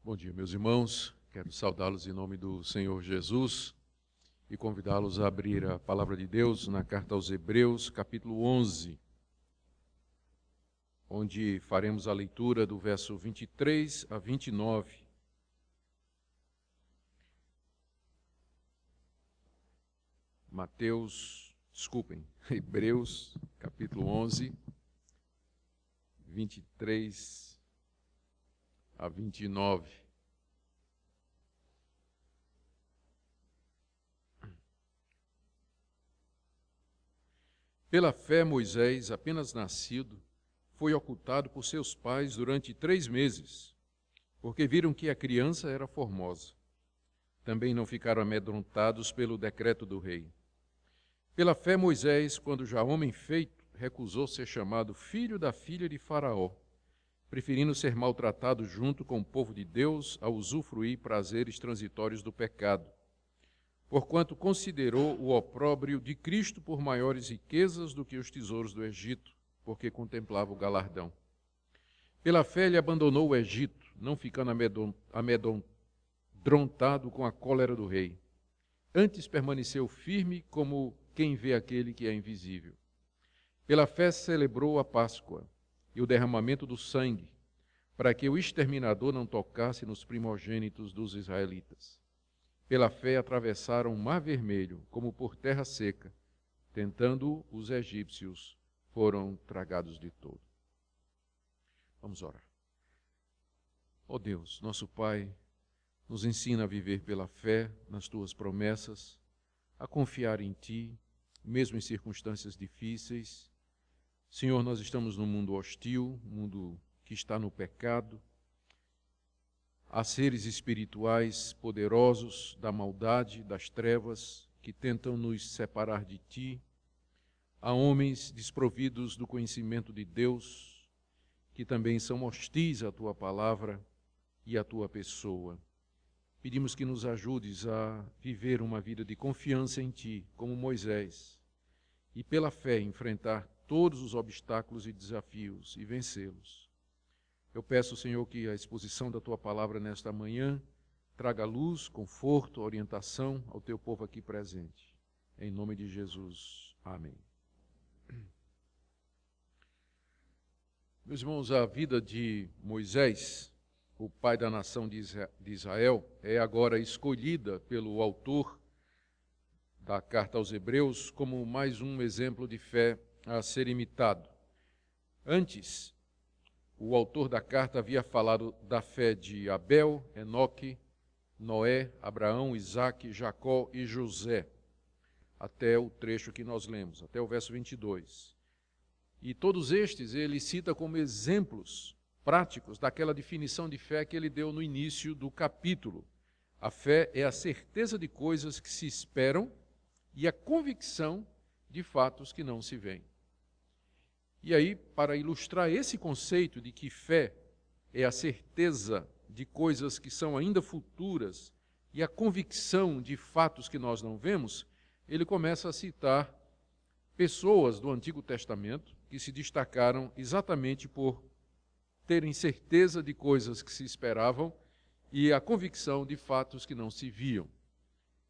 Bom dia, meus irmãos. Quero saudá-los em nome do Senhor Jesus e convidá-los a abrir a palavra de Deus na carta aos Hebreus, capítulo 11, onde faremos a leitura do verso 23 a 29. Hebreus, capítulo 11, 23 a 29. Pela fé, Moisés, apenas nascido, foi ocultado por seus pais durante 3 meses, porque viram que a criança era formosa. Também não ficaram amedrontados pelo decreto do rei. Pela fé, Moisés, quando já homem feito, recusou ser chamado filho da filha de Faraó, preferindo ser maltratado junto com o povo de Deus a usufruir prazeres transitórios do pecado, porquanto considerou o opróbrio de Cristo por maiores riquezas do que os tesouros do Egito, porque contemplava o galardão. Pela fé ele abandonou o Egito, não ficando amedrontado com a cólera do rei. Antes permaneceu firme como quem vê aquele que é invisível. Pela fé celebrou a Páscoa e o derramamento do sangue, para que o exterminador não tocasse nos primogênitos dos israelitas. Pela fé atravessaram o Mar Vermelho, como por terra seca, tentando os egípcios, foram tragados de todo. Vamos orar. Ó Deus, nosso Pai, nos ensina a viver pela fé nas Tuas promessas, a confiar em Ti, mesmo em circunstâncias difíceis. Senhor, nós estamos num mundo hostil, um mundo que está no pecado. Há seres espirituais poderosos da maldade, das trevas, que tentam nos separar de Ti. Há homens desprovidos do conhecimento de Deus, que também são hostis à Tua palavra e à Tua pessoa. Pedimos que nos ajudes a viver uma vida de confiança em Ti, como Moisés, e pela fé enfrentar todos os obstáculos e desafios e vencê-los. Eu peço, Senhor, que a exposição da Tua palavra nesta manhã traga luz, conforto, orientação ao Teu povo aqui presente. Em nome de Jesus. Amém. Meus irmãos, a vida de Moisés, o pai da nação de Israel, é agora escolhida pelo autor da carta aos Hebreus como mais um exemplo de fé a ser imitado. Antes, o autor da carta havia falado da fé de Abel, Enoque, Noé, Abraão, Isaque, Jacó e José, até o trecho que nós lemos, até o verso 22. E todos estes ele cita como exemplos práticos daquela definição de fé que ele deu no início do capítulo. A fé é a certeza de coisas que se esperam e a convicção de fatos que não se veem. E aí, para ilustrar esse conceito de que fé é a certeza de coisas que são ainda futuras e a convicção de fatos que nós não vemos, ele começa a citar pessoas do Antigo Testamento que se destacaram exatamente por terem certeza de coisas que se esperavam e a convicção de fatos que não se viam.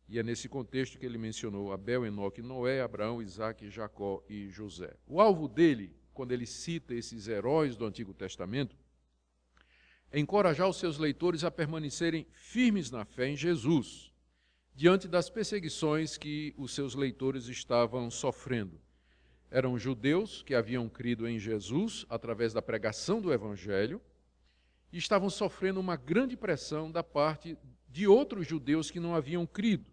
E é nesse contexto que ele mencionou Abel, Enoque, Noé, Abraão, Isaque, Jacó e José. O alvo dele, quando ele cita esses heróis do Antigo Testamento, é encorajar os seus leitores a permanecerem firmes na fé em Jesus, diante das perseguições que os seus leitores estavam sofrendo. Eram judeus que haviam crido em Jesus através da pregação do Evangelho e estavam sofrendo uma grande pressão da parte de outros judeus que não haviam crido.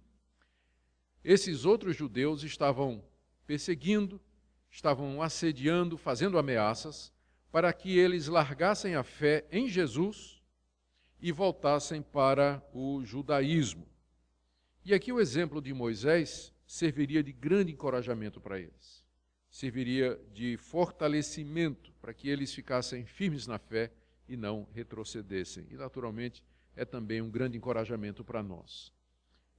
Esses outros judeus estavam perseguindo, estavam assediando, fazendo ameaças para que eles largassem a fé em Jesus e voltassem para o judaísmo. E aqui o exemplo de Moisés serviria de grande encorajamento para eles. Serviria de fortalecimento para que eles ficassem firmes na fé e não retrocedessem. E, naturalmente, é também um grande encorajamento para nós.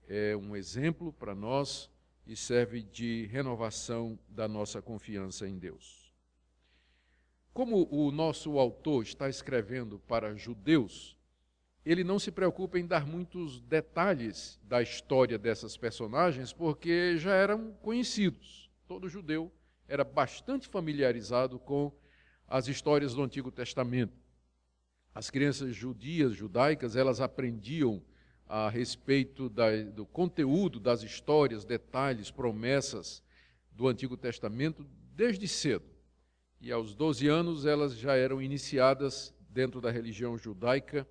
É um exemplo para nós e serve de renovação da nossa confiança em Deus. Como o nosso autor está escrevendo para judeus, ele não se preocupa em dar muitos detalhes da história dessas personagens, porque já eram conhecidos. Todo judeu era bastante familiarizado com as histórias do Antigo Testamento. As crianças judias, judaicas, elas aprendiam a respeito do conteúdo das histórias, detalhes, promessas do Antigo Testamento desde cedo. E aos 12 anos elas já eram iniciadas dentro da religião judaica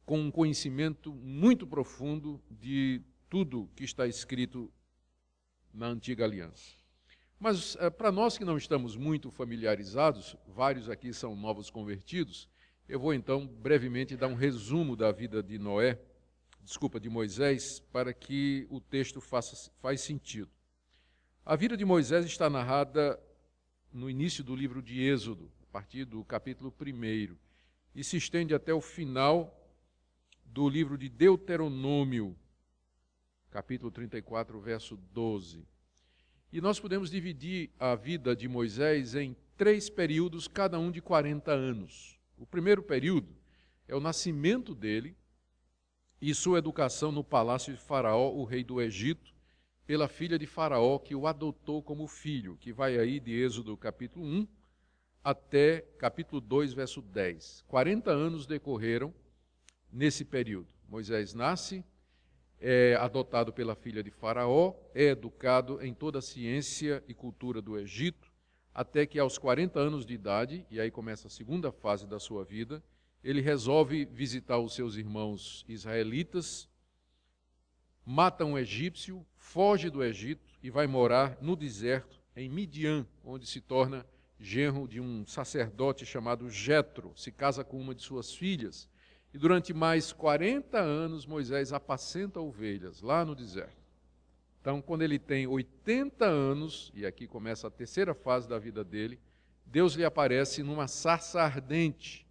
com um conhecimento muito profundo de tudo que está escrito na Antiga Aliança. Mas para nós que não estamos muito familiarizados, vários aqui são novos convertidos, eu vou então brevemente dar um resumo da vida de de Moisés, para que o texto faz sentido. A vida de Moisés está narrada no início do livro de Êxodo, a partir do capítulo 1, e se estende até o final do livro de Deuteronômio, capítulo 34, verso 12. E nós podemos dividir a vida de Moisés em 3 períodos, cada um de 40 anos. O primeiro período é o nascimento dele e sua educação no palácio de Faraó, o rei do Egito, pela filha de Faraó, que o adotou como filho, que vai aí de Êxodo capítulo 1 até capítulo 2, verso 10. 40 anos decorreram nesse período. Moisés nasce, é adotado pela filha de Faraó, é educado em toda a ciência e cultura do Egito, até que aos 40 anos de idade, e aí começa a segunda fase da sua vida, ele resolve visitar os seus irmãos israelitas, mata um egípcio, foge do Egito e vai morar no deserto, em Midian, onde se torna genro de um sacerdote chamado Jetro, se casa com uma de suas filhas, e durante mais 40 anos Moisés apacenta ovelhas lá no deserto. Então, quando ele tem 80 anos, e aqui começa a terceira fase da vida dele, Deus lhe aparece numa sarça ardente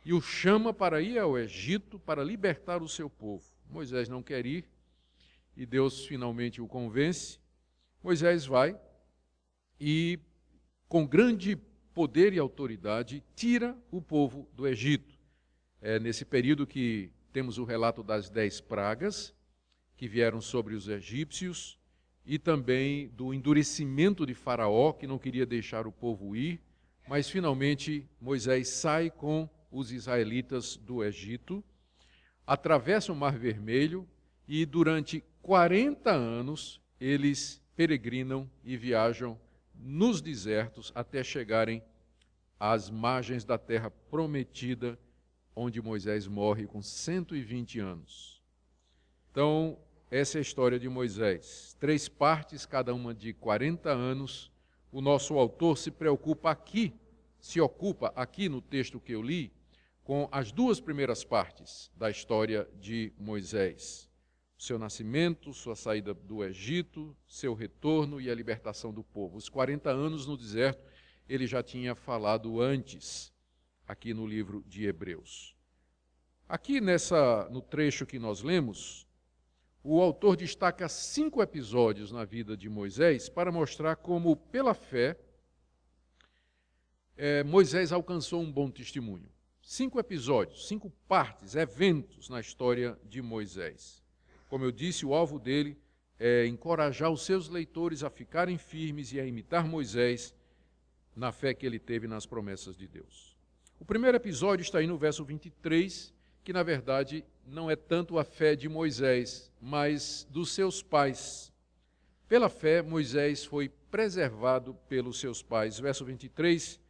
e o chama para ir ao Egito para libertar o seu povo. Moisés não quer ir e Deus finalmente o convence. Moisés vai e, com grande poder e autoridade, tira o povo do Egito. É nesse período que temos o relato das 10 pragas que vieram sobre os egípcios e também do endurecimento de Faraó, que não queria deixar o povo ir, mas finalmente Moisés sai com os israelitas do Egito, atravessa o Mar Vermelho e durante 40 anos eles peregrinam e viajam nos desertos até chegarem às margens da terra prometida, onde Moisés morre com 120 anos. Então, essa é a história de Moisés. 3 partes, cada uma de 40 anos. O nosso autor se ocupa aqui no texto que eu li, com as 2 primeiras partes da história de Moisés. Seu nascimento, sua saída do Egito, seu retorno e a libertação do povo. Os 40 anos no deserto, ele já tinha falado antes, aqui no livro de Hebreus. Aqui no trecho que nós lemos, o autor destaca 5 episódios na vida de Moisés para mostrar como, pela fé, Moisés alcançou um bom testemunho. 5 episódios, 5 partes, eventos na história de Moisés. Como eu disse, o alvo dele é encorajar os seus leitores a ficarem firmes e a imitar Moisés na fé que ele teve nas promessas de Deus. O primeiro episódio está aí no verso 23, que na verdade não é tanto a fé de Moisés, mas dos seus pais. Pela fé, Moisés foi preservado pelos seus pais. Verso 23,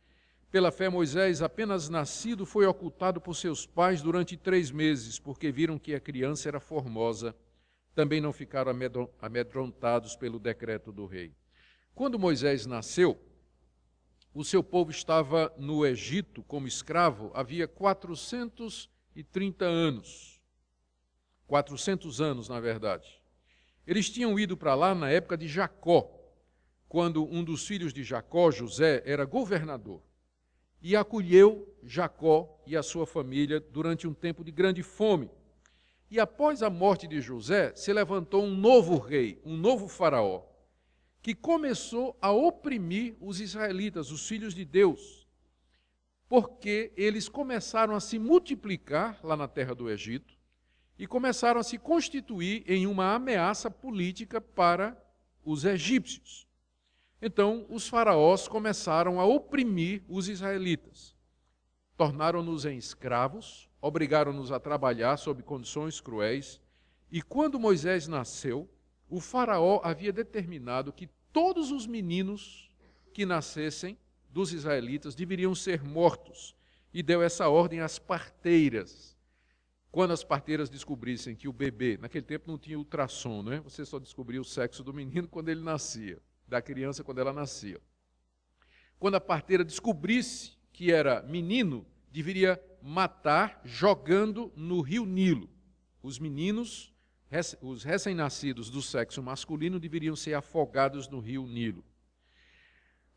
pela fé, Moisés, apenas nascido, foi ocultado por seus pais durante 3 meses, porque viram que a criança era formosa. Também não ficaram amedrontados pelo decreto do rei. Quando Moisés nasceu, o seu povo estava no Egito como escravo havia 430 anos. 400 anos, na verdade. Eles tinham ido para lá na época de Jacó, quando um dos filhos de Jacó, José, era governador. E acolheu Jacó e a sua família durante um tempo de grande fome. E após a morte de José, se levantou um novo rei, um novo faraó, que começou a oprimir os israelitas, os filhos de Deus, porque eles começaram a se multiplicar lá na terra do Egito e começaram a se constituir em uma ameaça política para os egípcios. Então, os faraós começaram a oprimir os israelitas. Tornaram-nos em escravos, obrigaram-nos a trabalhar sob condições cruéis, e quando Moisés nasceu, o faraó havia determinado que todos os meninos que nascessem dos israelitas deveriam ser mortos, e deu essa ordem às parteiras. Quando as parteiras descobrissem que o bebê, naquele tempo não tinha ultrassom, né? Você só descobria o sexo do menino quando ele nascia, da criança quando ela nascia. Quando a parteira descobrisse que era menino, deveria matar jogando no rio Nilo. Os meninos, os recém-nascidos do sexo masculino, deveriam ser afogados no rio Nilo.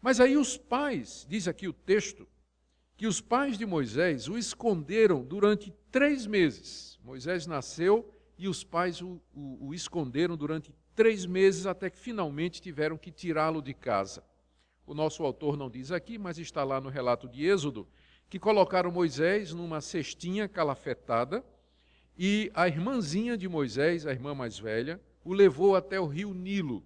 Mas aí os pais, diz aqui o texto, que os pais de Moisés o esconderam durante 3 meses. Moisés nasceu e os pais o esconderam durante 3 meses, até que finalmente tiveram que tirá-lo de casa. O nosso autor não diz aqui, mas está lá no relato de Êxodo, que colocaram Moisés numa cestinha calafetada e a irmãzinha de Moisés, a irmã mais velha, o levou até o rio Nilo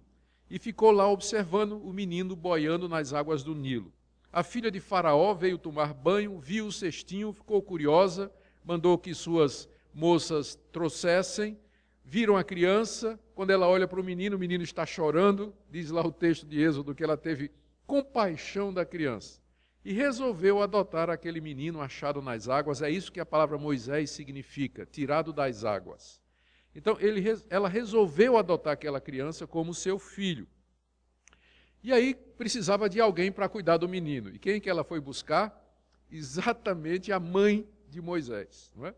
e ficou lá observando o menino boiando nas águas do Nilo. A filha de Faraó veio tomar banho, viu o cestinho, ficou curiosa, mandou que suas moças trouxessem, viram a criança, quando ela olha para o menino está chorando, diz lá o texto de Êxodo que ela teve compaixão da criança e resolveu adotar aquele menino achado nas águas. É isso que a palavra Moisés significa, tirado das águas. Então ela resolveu adotar aquela criança como seu filho. E aí precisava de alguém para cuidar do menino. E quem que ela foi buscar? Exatamente a mãe de Moisés. Não é?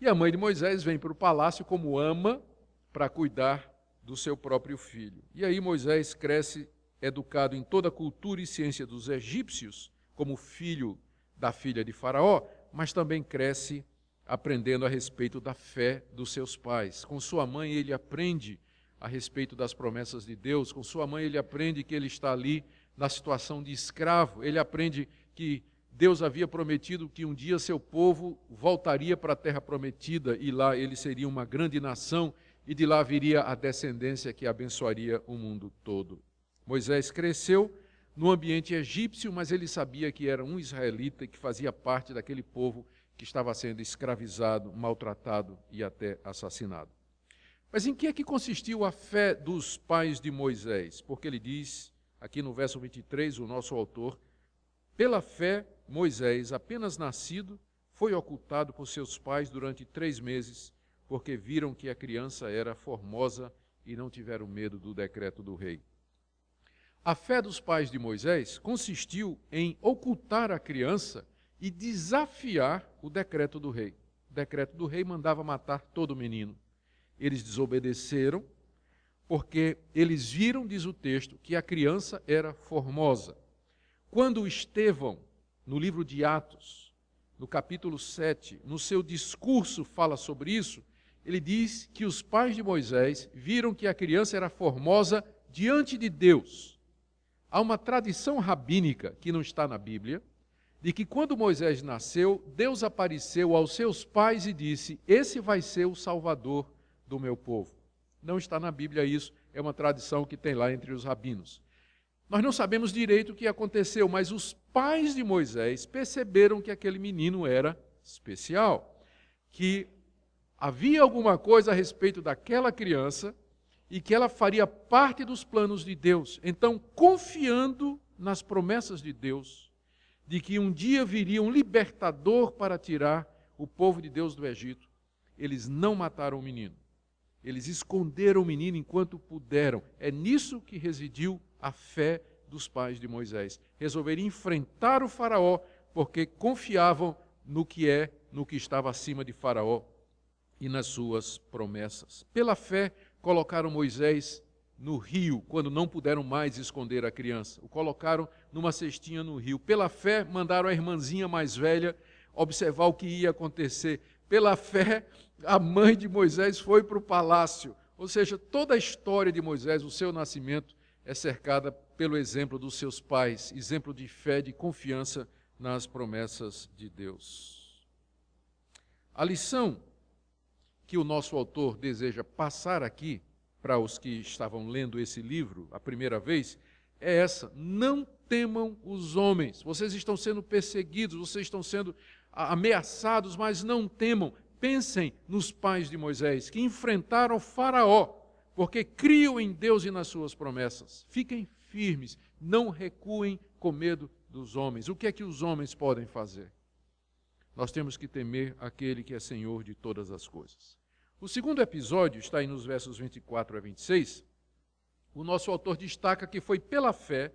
E a mãe de Moisés vem para o palácio como ama para cuidar do seu próprio filho. E aí Moisés cresce educado em toda a cultura e ciência dos egípcios, como filho da filha de Faraó, mas também cresce aprendendo a respeito da fé dos seus pais. Com sua mãe ele aprende a respeito das promessas de Deus, com sua mãe ele aprende que ele está ali na situação de escravo, ele aprende que Deus havia prometido que um dia seu povo voltaria para a terra prometida e lá ele seria uma grande nação e de lá viria a descendência que abençoaria o mundo todo. Moisés cresceu no ambiente egípcio, mas ele sabia que era um israelita e que fazia parte daquele povo que estava sendo escravizado, maltratado e até assassinado. Mas em que é que consistiu a fé dos pais de Moisés? Porque ele diz, aqui no verso 23, o nosso autor, pela fé, Moisés, apenas nascido, foi ocultado por seus pais durante 3 meses, porque viram que a criança era formosa e não tiveram medo do decreto do rei. A fé dos pais de Moisés consistiu em ocultar a criança e desafiar o decreto do rei. O decreto do rei mandava matar todo menino. Eles desobedeceram, porque eles viram, diz o texto, que a criança era formosa. Quando Estevão, no livro de Atos, no capítulo 7, no seu discurso fala sobre isso, ele diz que os pais de Moisés viram que a criança era formosa diante de Deus. Há uma tradição rabínica, que não está na Bíblia, de que quando Moisés nasceu, Deus apareceu aos seus pais e disse, esse vai ser o Salvador do meu povo. Não está na Bíblia isso, é uma tradição que tem lá entre os rabinos. Nós não sabemos direito o que aconteceu, mas os pais de Moisés perceberam que aquele menino era especial, que havia alguma coisa a respeito daquela criança e que ela faria parte dos planos de Deus. Então, confiando nas promessas de Deus, de que um dia viria um libertador para tirar o povo de Deus do Egito, eles não mataram o menino. Eles esconderam o menino enquanto puderam. É nisso que residiu a fé dos pais de Moisés. Resolveram enfrentar o faraó porque confiavam no que estava acima de Faraó e nas suas promessas. Pela fé, colocaram Moisés no rio, quando não puderam mais esconder a criança. O colocaram numa cestinha no rio. Pela fé, mandaram a irmãzinha mais velha observar o que ia acontecer. Pela fé, a mãe de Moisés foi para o palácio. Ou seja, toda a história de Moisés, o seu nascimento, é cercada pelo exemplo dos seus pais, exemplo de fé, de confiança nas promessas de Deus. A lição que o nosso autor deseja passar aqui, para os que estavam lendo esse livro a primeira vez, é essa: não temam os homens. Vocês estão sendo perseguidos, vocês estão sendo ameaçados, mas não temam. Pensem nos pais de Moisés, que enfrentaram Faraó, porque criam em Deus e nas suas promessas. Fiquem firmes, não recuem com medo dos homens. O que é que os homens podem fazer? Nós temos que temer aquele que é Senhor de todas as coisas. O segundo episódio está aí nos versos 24 a 26. O nosso autor destaca que foi pela fé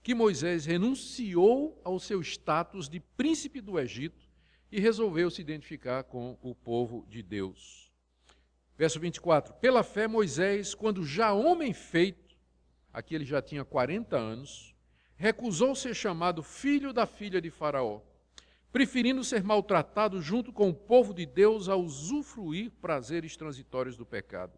que Moisés renunciou ao seu status de príncipe do Egito e resolveu se identificar com o povo de Deus. Verso 24. Pela fé, Moisés, quando já homem feito, aqui ele já tinha 40 anos, recusou ser chamado filho da filha de Faraó, preferindo ser maltratado junto com o povo de Deus a usufruir prazeres transitórios do pecado.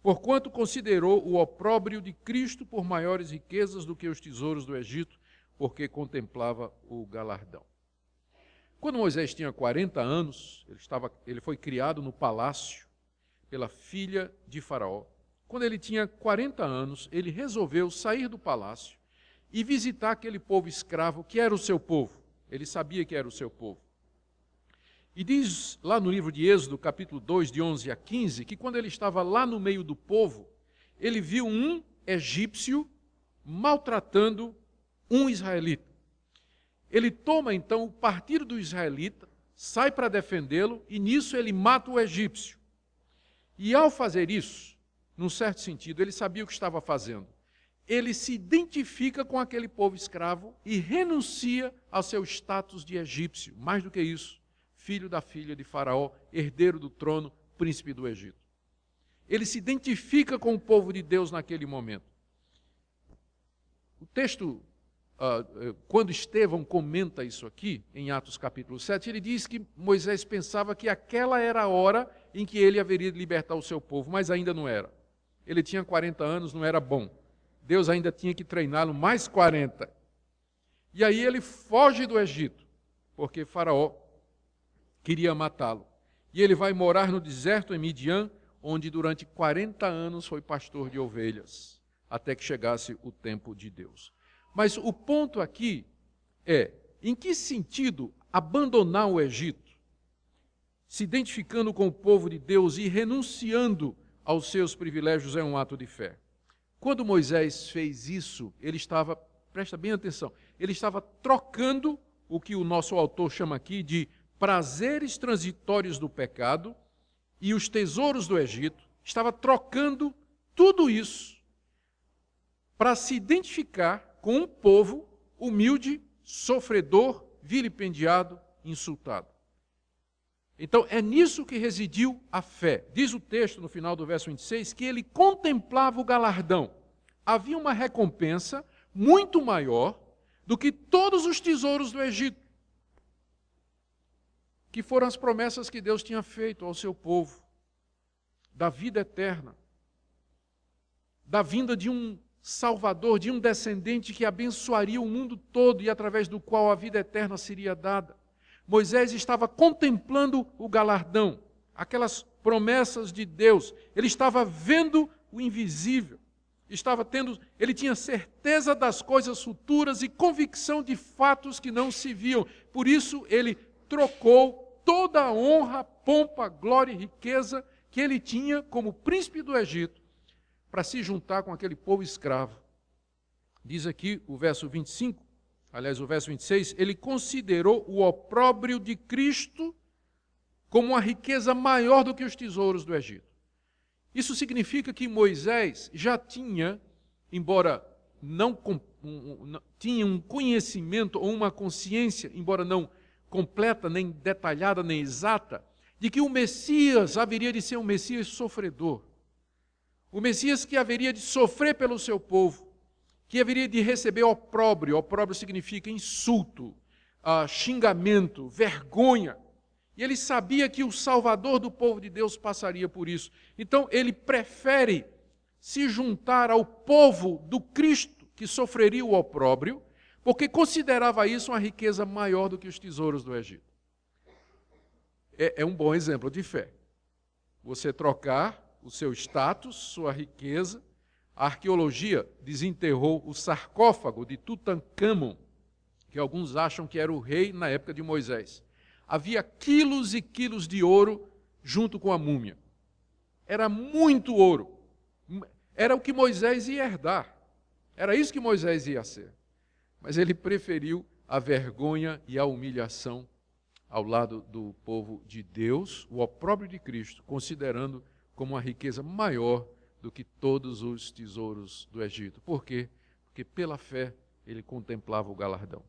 Porquanto considerou o opróbrio de Cristo por maiores riquezas do que os tesouros do Egito, porque contemplava o galardão. Quando Moisés tinha 40 anos, ele foi criado no palácio pela filha de Faraó. Quando ele tinha 40 anos, ele resolveu sair do palácio e visitar aquele povo escravo que era o seu povo. Ele sabia que era o seu povo. E diz lá no livro de Êxodo, capítulo 2, de 11 a 15, que quando ele estava lá no meio do povo, ele viu um egípcio maltratando um israelita. Ele toma então o partido do israelita, sai para defendê-lo e nisso ele mata o egípcio. E ao fazer isso, num certo sentido, ele sabia o que estava fazendo. Ele se identifica com aquele povo escravo e renuncia ao seu status de egípcio. Mais do que isso, filho da filha de Faraó, herdeiro do trono, príncipe do Egito. Ele se identifica com o povo de Deus naquele momento. O texto, quando Estevão comenta isso aqui, em Atos capítulo 7, ele diz que Moisés pensava que aquela era a hora em que ele haveria de libertar o seu povo, mas ainda não era. Ele tinha 40 anos, não era bom. Deus ainda tinha que treiná-lo mais 40. E aí ele foge do Egito, porque Faraó queria matá-lo. E ele vai morar no deserto em Midian, onde durante 40 anos foi pastor de ovelhas, até que chegasse o tempo de Deus. Mas o ponto aqui é, em que sentido abandonar o Egito, se identificando com o povo de Deus e renunciando aos seus privilégios é um ato de fé? Quando Moisés fez isso, ele estava, presta bem atenção, ele estava trocando o que o nosso autor chama aqui de prazeres transitórios do pecado e os tesouros do Egito, estava trocando tudo isso para se identificar com um povo humilde, sofredor, vilipendiado, insultado. Então, é nisso que residiu a fé. Diz o texto, no final do verso 26, que ele contemplava o galardão. Havia uma recompensa muito maior do que todos os tesouros do Egito, que foram as promessas que Deus tinha feito ao seu povo, da vida eterna, da vinda de um Salvador, de um descendente que abençoaria o mundo todo e através do qual a vida eterna seria dada. Moisés estava contemplando o galardão, aquelas promessas de Deus. Ele estava vendo o invisível. Ele tinha certeza das coisas futuras e convicção de fatos que não se viam. Por isso, ele trocou toda a honra, pompa, glória e riqueza que ele tinha como príncipe do Egito para se juntar com aquele povo escravo. Diz aqui o verso 25, aliás, o verso 26, ele considerou o opróbrio de Cristo como uma riqueza maior do que os tesouros do Egito. Isso significa que Moisés já tinha, embora não tinha um conhecimento ou uma consciência, embora não completa, nem detalhada, nem exata, de que o Messias haveria de ser um Messias sofredor. O Messias que haveria de sofrer pelo seu povo, que haveria de receber opróbrio. Opróbrio significa insulto, xingamento, vergonha. E ele sabia que o Salvador do povo de Deus passaria por isso. Então ele prefere se juntar ao povo do Cristo que sofreria o opróbrio, porque considerava isso uma riqueza maior do que os tesouros do Egito. É um bom exemplo de fé. Você trocar o seu status, sua riqueza. A arqueologia desenterrou o sarcófago de Tutancâmon, que alguns acham que era o rei na época de Moisés. Havia quilos e quilos de ouro junto com a múmia. Era muito ouro. Era o que Moisés ia herdar. Era isso que Moisés ia ser. Mas ele preferiu a vergonha e a humilhação ao lado do povo de Deus, o opróbrio de Cristo, considerando como uma riqueza maior do que todos os tesouros do Egito. Por quê? Porque pela fé ele contemplava o galardão.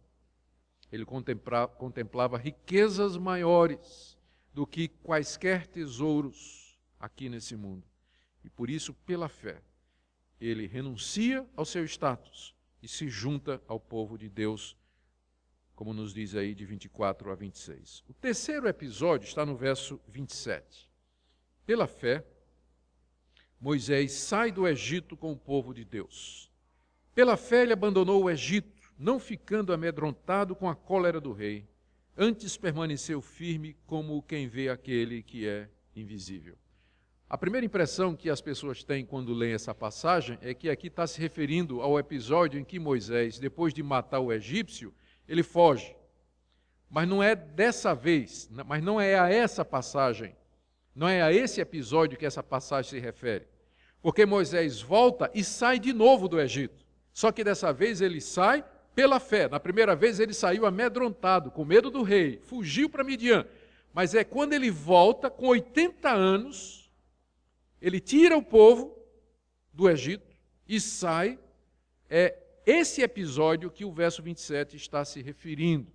Ele contemplava riquezas maiores do que quaisquer tesouros aqui nesse mundo. E por isso, pela fé, ele renuncia ao seu status e se junta ao povo de Deus, como nos diz aí de 24 a 26. O terceiro episódio está no verso 27. Pela fé, Moisés sai do Egito com o povo de Deus. Pela fé ele abandonou o Egito, não ficando amedrontado com a cólera do rei. Antes permaneceu firme como quem vê aquele que é invisível. A primeira impressão que as pessoas têm quando leem essa passagem é que aqui está se referindo ao episódio em que Moisés, depois de matar o egípcio, ele foge. Mas não é dessa vez, mas não é a essa passagem, não é a esse episódio que essa passagem se refere. Porque Moisés volta e sai de novo do Egito. Só que dessa vez ele sai pela fé. Na primeira vez ele saiu amedrontado, com medo do rei, fugiu para Midian. Mas é quando ele volta, com 80 anos, ele tira o povo do Egito e sai. É esse episódio que o verso 27 está se referindo.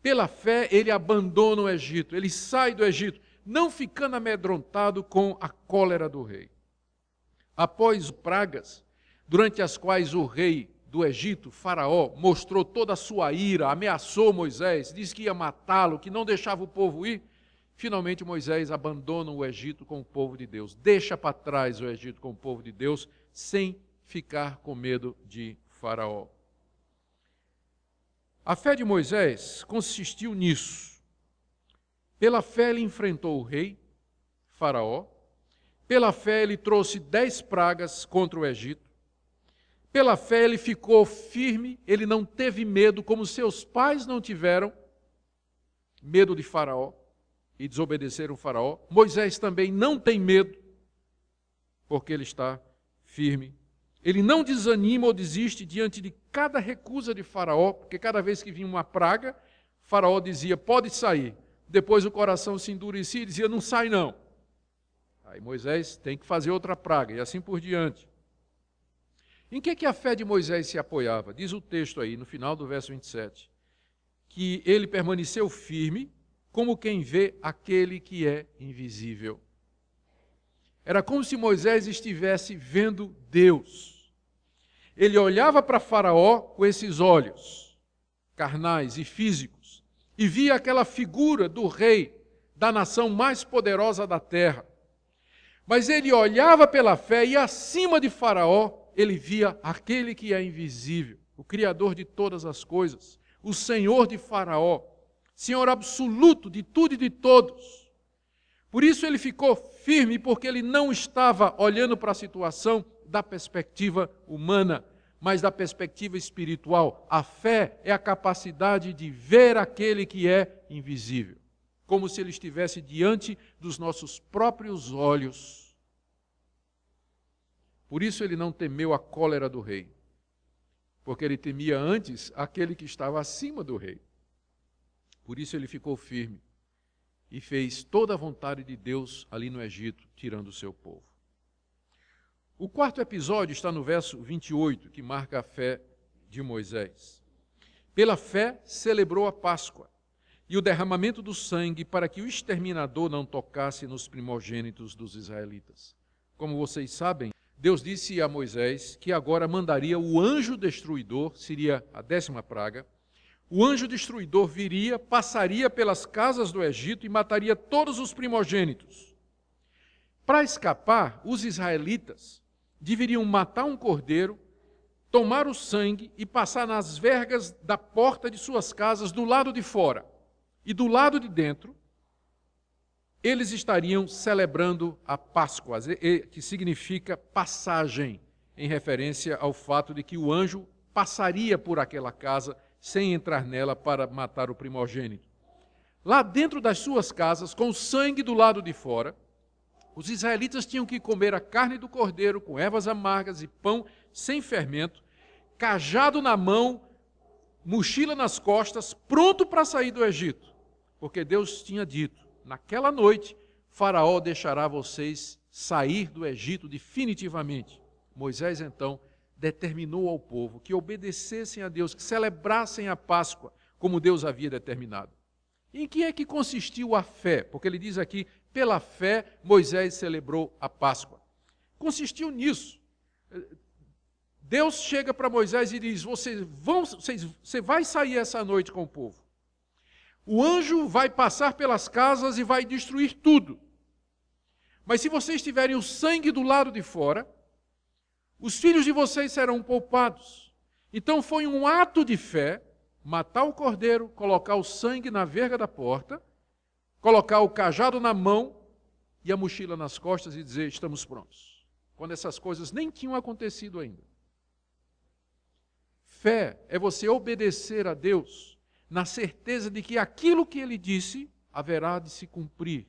Pela fé ele abandona o Egito, ele sai do Egito, não ficando amedrontado com a cólera do rei. Após pragas, durante as quais o rei do Egito, Faraó, mostrou toda a sua ira, ameaçou Moisés, disse que ia matá-lo, que não deixava o povo ir, finalmente Moisés abandona o Egito com o povo de Deus, deixa para trás o Egito com o povo de Deus, sem ficar com medo de Faraó. A fé de Moisés consistiu nisso. Pela fé ele enfrentou o rei, Faraó. Pela fé ele trouxe 10 pragas contra o Egito. Pela fé ele ficou firme, ele não teve medo, como seus pais não tiveram medo de Faraó e desobedeceram Faraó. Moisés também não tem medo, porque ele está firme. Ele não desanima ou desiste diante de cada recusa de Faraó, porque cada vez que vinha uma praga, Faraó dizia, pode sair. Depois o coração se endurecia e dizia, não sai não. Aí Moisés tem que fazer outra praga, e assim por diante. Em que a fé de Moisés se apoiava? Diz o texto aí, no final do verso 27, que ele permaneceu firme, como quem vê aquele que é invisível. Era como se Moisés estivesse vendo Deus. Ele olhava para Faraó com esses olhos carnais e físicos e via aquela figura do rei da nação mais poderosa da terra. Mas ele olhava pela fé e acima de Faraó ele via aquele que é invisível, o Criador de todas as coisas, o Senhor de Faraó, Senhor absoluto de tudo e de todos. Por isso ele ficou firme, porque ele não estava olhando para a situação da perspectiva humana, mas da perspectiva espiritual. A fé é a capacidade de ver aquele que é invisível, como se ele estivesse diante dos nossos próprios olhos. Por isso ele não temeu a cólera do rei, porque ele temia antes aquele que estava acima do rei. Por isso ele ficou firme e fez toda a vontade de Deus ali no Egito, tirando o seu povo. O quarto episódio está no verso 28, que marca a fé de Moisés. Pela fé celebrou a Páscoa e o derramamento do sangue para que o exterminador não tocasse nos primogênitos dos israelitas. Como vocês sabem, Deus disse a Moisés que agora mandaria o anjo destruidor, seria a 10ª praga. O anjo destruidor viria, passaria pelas casas do Egito e mataria todos os primogênitos. Para escapar, os israelitas deveriam matar um cordeiro, tomar o sangue e passar nas vergas da porta de suas casas do lado de fora e do lado de dentro, eles estariam celebrando a Páscoa, que significa passagem, em referência ao fato de que o anjo passaria por aquela casa sem entrar nela para matar o primogênito. Lá dentro das suas casas, com o sangue do lado de fora, os israelitas tinham que comer a carne do cordeiro com ervas amargas e pão sem fermento, cajado na mão, mochila nas costas, pronto para sair do Egito. Porque Deus tinha dito, naquela noite, Faraó deixará vocês sair do Egito definitivamente. Moisés, então, determinou ao povo que obedecessem a Deus, que celebrassem a Páscoa, como Deus havia determinado. Em que é que consistiu a fé? Porque ele diz aqui, pela fé, Moisés celebrou a Páscoa. Consistiu nisso. Deus chega para Moisés e diz, você vai sair essa noite com o povo. O anjo vai passar pelas casas e vai destruir tudo. Mas se vocês tiverem o sangue do lado de fora, os filhos de vocês serão poupados. Então foi um ato de fé, matar o cordeiro, colocar o sangue na verga da porta, colocar o cajado na mão e a mochila nas costas e dizer, estamos prontos. Quando essas coisas nem tinham acontecido ainda. Fé é você obedecer a Deus na certeza de que aquilo que Ele disse haverá de se cumprir,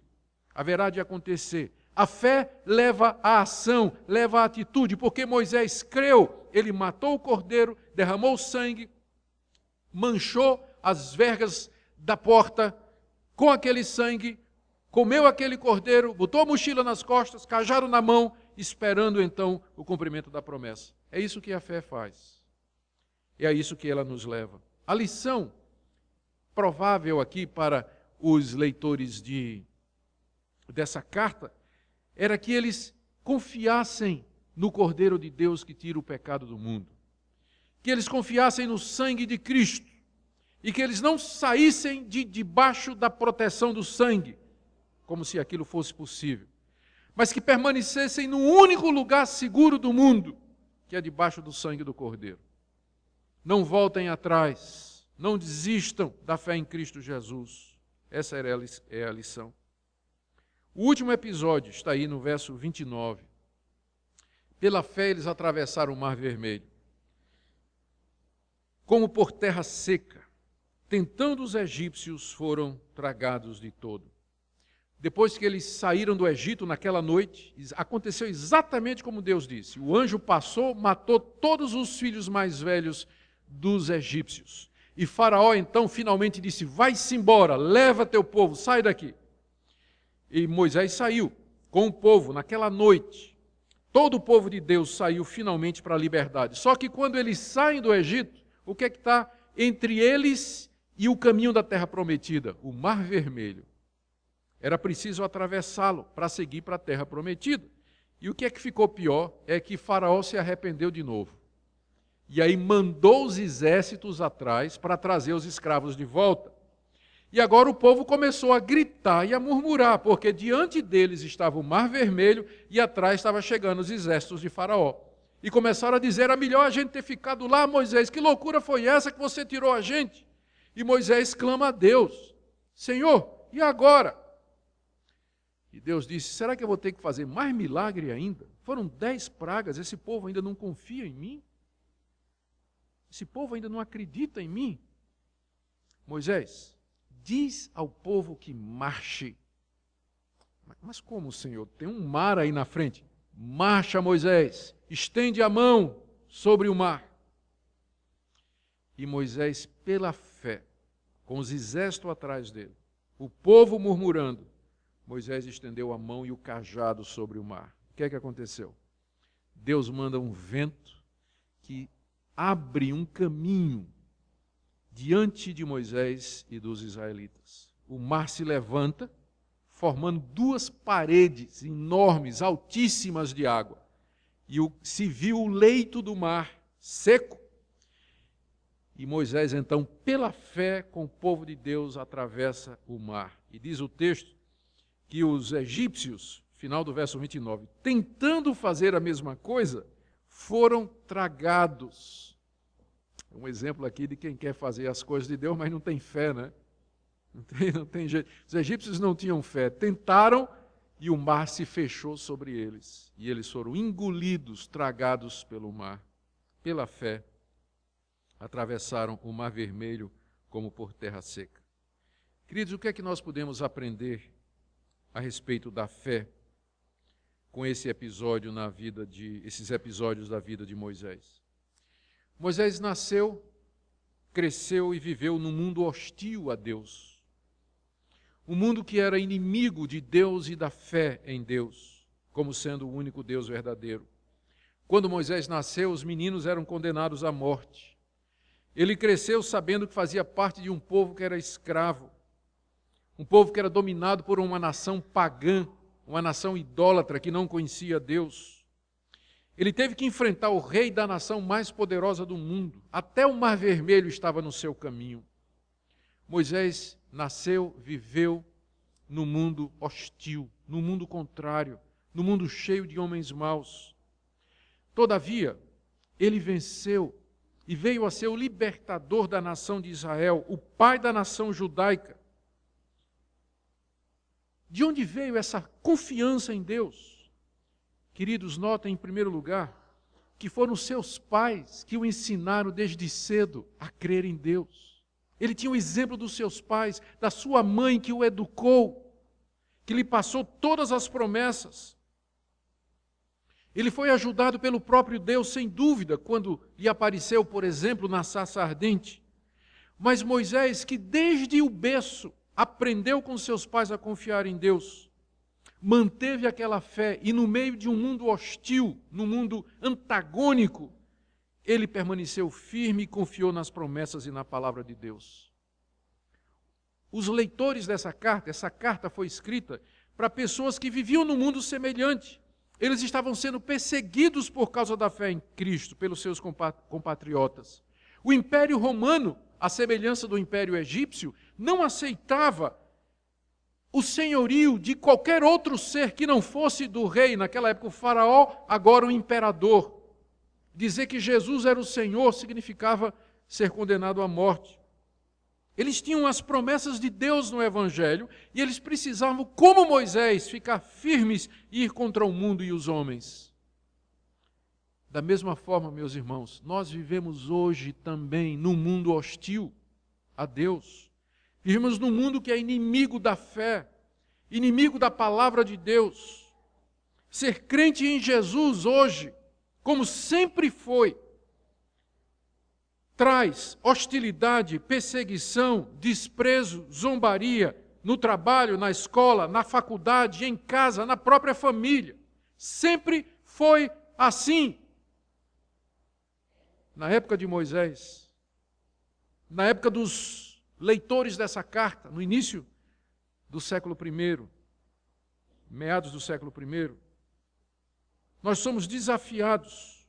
haverá de acontecer. A fé leva à ação, leva à atitude, porque Moisés creu, ele matou o cordeiro, derramou o sangue, manchou as vergas da porta com aquele sangue, comeu aquele cordeiro, botou a mochila nas costas, cajado na mão, esperando então o cumprimento da promessa. É isso que a fé faz. É a isso que ela nos leva. A lição provável aqui para os leitores dessa carta era que eles confiassem no Cordeiro de Deus que tira o pecado do mundo. Que eles confiassem no sangue de Cristo. E que eles não saíssem debaixo da proteção do sangue, como se aquilo fosse possível. Mas que permanecessem no único lugar seguro do mundo, que é debaixo do sangue do Cordeiro. Não voltem atrás, não desistam da fé em Cristo Jesus. Essa é a lição. O último episódio está aí no verso 29. Pela fé eles atravessaram o Mar Vermelho, como por terra seca, tentando os egípcios, foram tragados de todo. Depois que eles saíram do Egito naquela noite, aconteceu exatamente como Deus disse. O anjo passou, matou todos os filhos mais velhos dos egípcios. E Faraó então finalmente disse, vai-se embora, leva teu povo, sai daqui. E Moisés saiu com o povo naquela noite. Todo o povo de Deus saiu finalmente para a liberdade. Só que quando eles saem do Egito, o que é que está entre eles e o caminho da terra prometida? O Mar Vermelho. Era preciso atravessá-lo para seguir para a terra prometida. E o que é que ficou pior é que Faraó se arrependeu de novo. E aí mandou os exércitos atrás para trazer os escravos de volta. E agora o povo começou a gritar e a murmurar, porque diante deles estava o Mar Vermelho e atrás estava chegando os exércitos de Faraó. E começaram a dizer, era melhor a gente ter ficado lá, Moisés, que loucura foi essa que você tirou a gente? E Moisés clama a Deus, Senhor, e agora? E Deus disse, será que eu vou ter que fazer mais milagre ainda? Foram 10 pragas, esse povo ainda não confia em mim? Esse povo ainda não acredita em mim? Moisés, diz ao povo que marche. Mas como, Senhor? Tem um mar aí na frente. Marcha, Moisés, estende a mão sobre o mar. E Moisés, pela fé, com os exércitos atrás dele, o povo murmurando, Moisés estendeu a mão e o cajado sobre o mar. O que é que aconteceu? Deus manda um vento que abre um caminho diante de Moisés e dos israelitas. O mar se levanta, formando 2 paredes enormes, altíssimas de água. E se viu o leito do mar seco. E Moisés, então, pela fé, com o povo de Deus, atravessa o mar. E diz o texto que os egípcios, final do verso 29, tentando fazer a mesma coisa, foram tragados. Um exemplo aqui de quem quer fazer as coisas de Deus, mas não tem fé, né? Não tem jeito. Os egípcios não tinham fé. Tentaram e o mar se fechou sobre eles. E eles foram engolidos, tragados pelo mar. Pela fé, atravessaram o Mar Vermelho como por terra seca. Queridos, o que é que nós podemos aprender a respeito da fé com esses episódios da vida de Moisés? Moisés nasceu, cresceu e viveu num mundo hostil a Deus. Um mundo que era inimigo de Deus e da fé em Deus, como sendo o único Deus verdadeiro. Quando Moisés nasceu, os meninos eram condenados à morte. Ele cresceu sabendo que fazia parte de um povo que era escravo, um povo que era dominado por uma nação pagã, uma nação idólatra que não conhecia Deus. Ele teve que enfrentar o rei da nação mais poderosa do mundo. Até o Mar Vermelho estava no seu caminho. Moisés nasceu, viveu no mundo hostil, no mundo contrário, no mundo cheio de homens maus. Todavia, ele venceu e veio a ser o libertador da nação de Israel, o pai da nação judaica. De onde veio essa confiança em Deus? Queridos, notem em primeiro lugar que foram seus pais que o ensinaram desde cedo a crer em Deus. Ele tinha o exemplo dos seus pais, da sua mãe que o educou, que lhe passou todas as promessas. Ele foi ajudado pelo próprio Deus, sem dúvida, quando lhe apareceu, por exemplo, na sarça ardente. Mas Moisés, que desde o berço aprendeu com seus pais a confiar em Deus, manteve aquela fé e no meio de um mundo hostil, num mundo antagônico, ele permaneceu firme e confiou nas promessas e na palavra de Deus. Os leitores dessa carta, essa carta foi escrita para pessoas que viviam num mundo semelhante. Eles estavam sendo perseguidos por causa da fé em Cristo, pelos seus compatriotas. O Império Romano, à semelhança do Império Egípcio, não aceitava o senhorio de qualquer outro ser que não fosse do rei, naquela época o faraó, agora o imperador. Dizer que Jesus era o Senhor significava ser condenado à morte. Eles tinham as promessas de Deus no Evangelho e eles precisavam, como Moisés, ficar firmes e ir contra o mundo e os homens. Da mesma forma, meus irmãos, nós vivemos hoje também num mundo hostil a Deus. Vivemos num mundo que é inimigo da fé, inimigo da palavra de Deus. Ser crente em Jesus hoje, como sempre foi, traz hostilidade, perseguição, desprezo, zombaria no trabalho, na escola, na faculdade, em casa, na própria família. Sempre foi assim. Na época de Moisés, na época dos leitores dessa carta, no início do século I, meados do século I, nós somos desafiados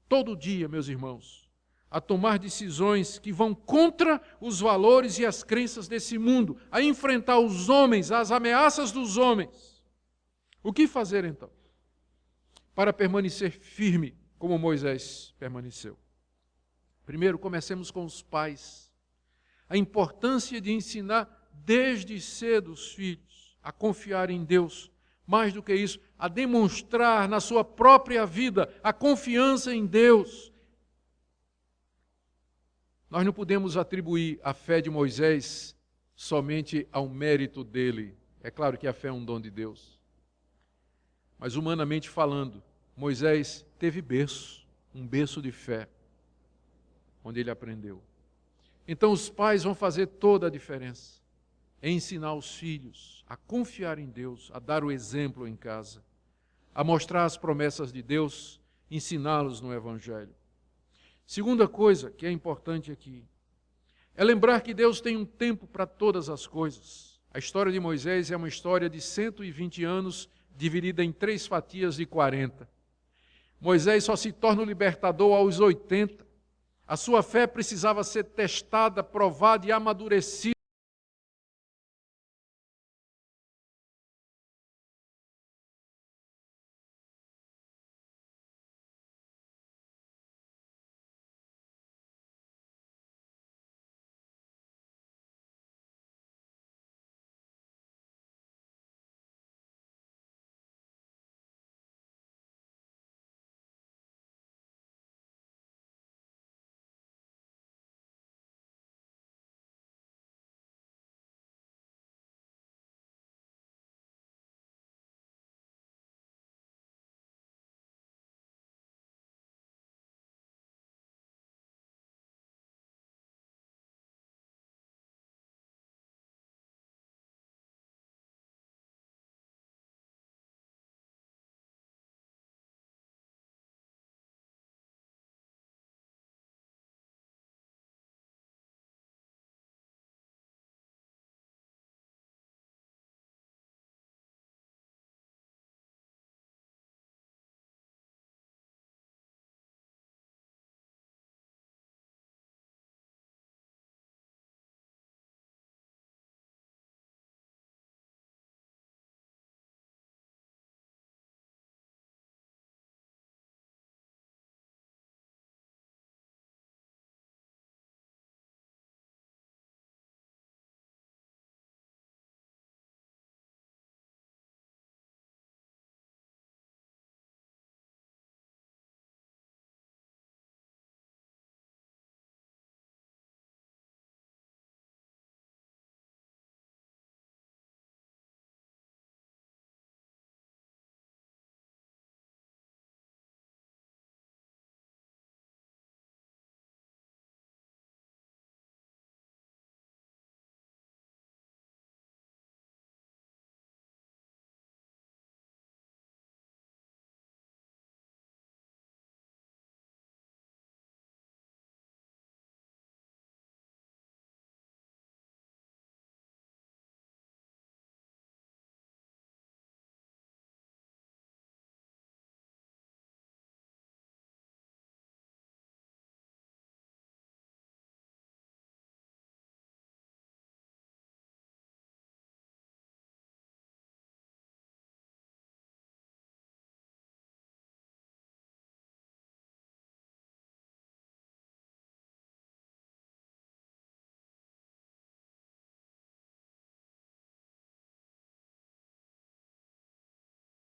todo dia, meus irmãos, a tomar decisões que vão contra os valores e as crenças desse mundo, a enfrentar os homens, as ameaças dos homens. O que fazer então? Para permanecer firme, como Moisés permaneceu. Primeiro, comecemos com os pais. A importância de ensinar desde cedo os filhos a confiar em Deus. Mais do que isso, a demonstrar na sua própria vida a confiança em Deus. Nós não podemos atribuir a fé de Moisés somente ao mérito dele. É claro que a fé é um dom de Deus. Mas humanamente falando, Moisés teve berço, um berço de fé, onde ele aprendeu. Então os pais vão fazer toda a diferença em ensinar os filhos a confiar em Deus, a dar o exemplo em casa, a mostrar as promessas de Deus, ensiná-los no Evangelho. Segunda coisa que é importante aqui, é lembrar que Deus tem um tempo para todas as coisas. A história de Moisés é uma história de 120 anos, dividida em 3 fatias de 40. Moisés só se torna o libertador aos 80. A sua fé precisava ser testada, provada e amadurecida